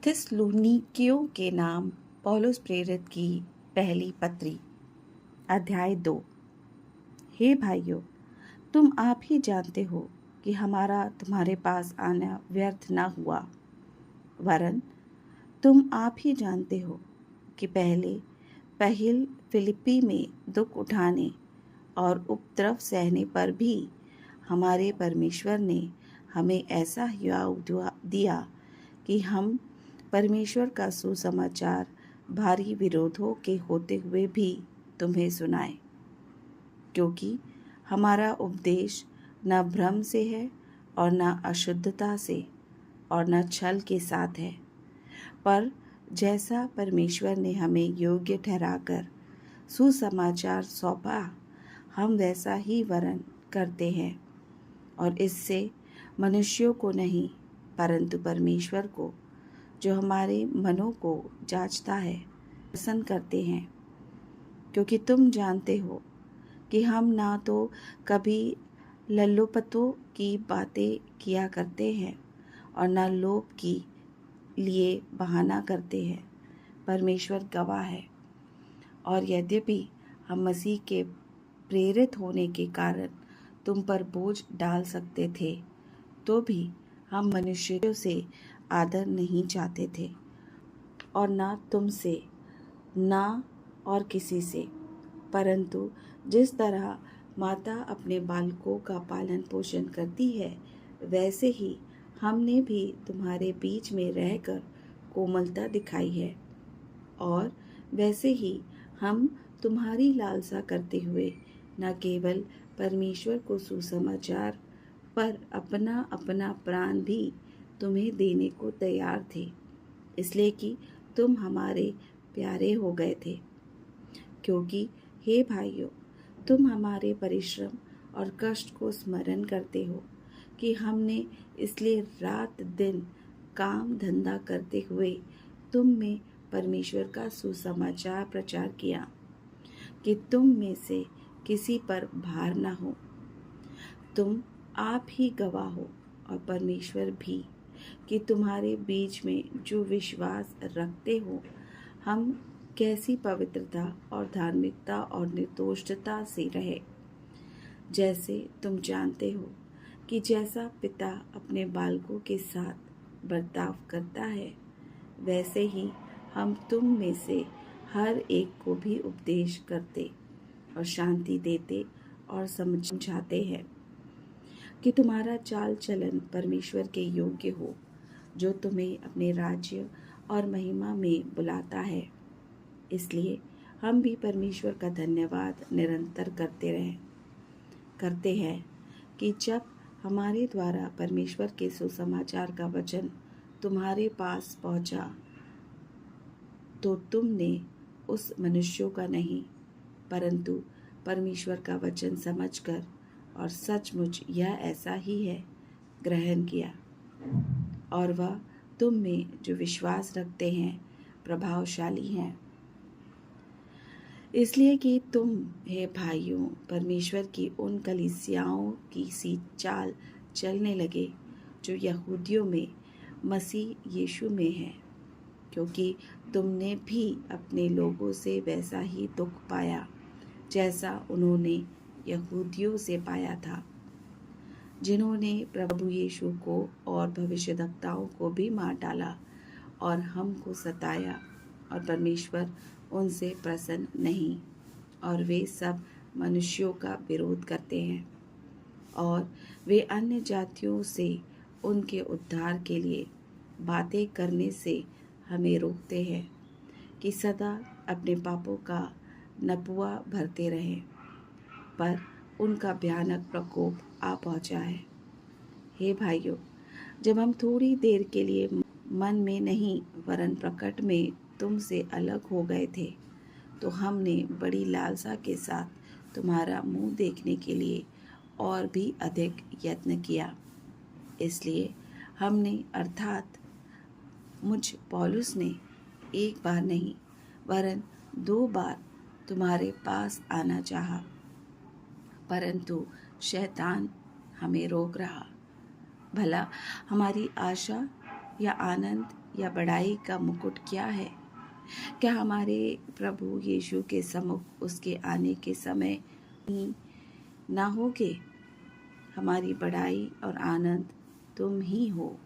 थिस्सलुनीकियों के नाम पौलुस प्रेरित की पहली पत्री अध्याय 2। हे भाइयों, तुम आप ही जानते हो कि हमारा तुम्हारे पास आना व्यर्थ न हुआ, वरन तुम आप ही जानते हो कि पहिल फिलिप्पी में दुख उठाने और उपद्रव सहने पर भी हमारे परमेश्वर ने हमें ऐसा योग दिया कि हम परमेश्वर का सुसमाचार भारी विरोधों के होते हुए भी तुम्हें सुनाए, क्योंकि हमारा उपदेश न भ्रम से है और न अशुद्धता से और न छल के साथ है, पर जैसा परमेश्वर ने हमें योग्य ठहराकर सुसमाचार सौंपा, हम वैसा ही वर्णन करते हैं, और इससे मनुष्यों को नहीं परंतु परमेश्वर को, जो हमारे मनों को जांचता है, प्रसन्न करते हैं। क्योंकि तुम जानते हो कि हम ना तो कभी लल्लोपतों की बातें किया करते हैं और न लोभ की लिए बहाना करते हैं। परमेश्वर गवाह है। और यद्यपि हम मसीह के प्रेरित होने के कारण तुम पर बोझ डाल सकते थे, तो भी हम मनुष्यों से आदर नहीं चाहते थे, और ना तुमसे ना और किसी से, परंतु जिस तरह माता अपने बालकों का पालन पोषण करती है, वैसे ही हमने भी तुम्हारे बीच में रहकर कोमलता दिखाई है। और वैसे ही हम तुम्हारी लालसा करते हुए न केवल परमेश्वर को सुसमाचार पर अपना अपना प्राण भी तुम्हें देने को तैयार थे, इसलिए कि तुम हमारे प्यारे हो गए थे। क्योंकि हे भाइयों, तुम हमारे परिश्रम और कष्ट को स्मरण करते हो कि हमने इसलिए रात दिन काम धंधा करते हुए तुम में परमेश्वर का सुसमाचार प्रचार किया, कि तुम में से किसी पर भार न हो। तुम आप ही गवाह हो और परमेश्वर भी, कि तुम्हारे बीच में जो विश्वास रखते हो, हम कैसी पवित्रता और धार्मिकता और निर्दोषता से रहे। जैसे तुम जानते हो कि जैसा पिता अपने बालकों के साथ बर्ताव करता है, वैसे ही हम तुम में से हर एक को भी उपदेश करते और शांति देते और समझाते हैं, कि तुम्हारा चाल चलन परमेश्वर के योग्य हो, जो तुम्हें अपने राज्य और महिमा में बुलाता है। इसलिए हम भी परमेश्वर का धन्यवाद निरंतर करते हैं कि जब हमारे द्वारा परमेश्वर के सुसमाचार का वचन तुम्हारे पास पहुंचा, तो तुमने उस मनुष्यों का नहीं परंतु परमेश्वर का वचन समझकर और सचमुच यह ऐसा ही है ग्रहण किया, और वह तुम में जो विश्वास रखते हैं प्रभावशाली हैं। इसलिए कि तुम, हे भाइयों, परमेश्वर की उन कलीसियाओं की सी चाल चलने लगे जो यहूदियों में मसीह यीशु में है, क्योंकि तुमने भी अपने लोगों से वैसा ही दुख पाया जैसा उन्होंने यहूदियों से पाया था, जिन्होंने प्रभु यीशु को और भविष्यद्वक्ताओं को भी मार डाला और हमको सताया, और परमेश्वर उनसे प्रसन्न नहीं, और वे सब मनुष्यों का विरोध करते हैं, और वे अन्य जातियों से उनके उद्धार के लिए बातें करने से हमें रोकते हैं, कि सदा अपने पापों का नपुआ भरते रहें। पर उनका भयानक प्रकोप आ पहुंचा है। हे भाइयों, जब हम थोड़ी देर के लिए मन में नहीं वरन प्रकट में तुमसे अलग हो गए थे, तो हमने बड़ी लालसा के साथ तुम्हारा मुंह देखने के लिए और भी अधिक यत्न किया। इसलिए हमने, अर्थात मुझ पौलुस ने, एक बार नहीं वरन 2 बार तुम्हारे पास आना चाहा, परंतु शैतान हमें रोक रहा। भला हमारी आशा या आनंद या बड़ाई का मुकुट क्या है? क्या हमारे प्रभु यीशु के सम्मुख उसके आने के समय ना होगे? हमारी बड़ाई और आनंद तुम ही हो।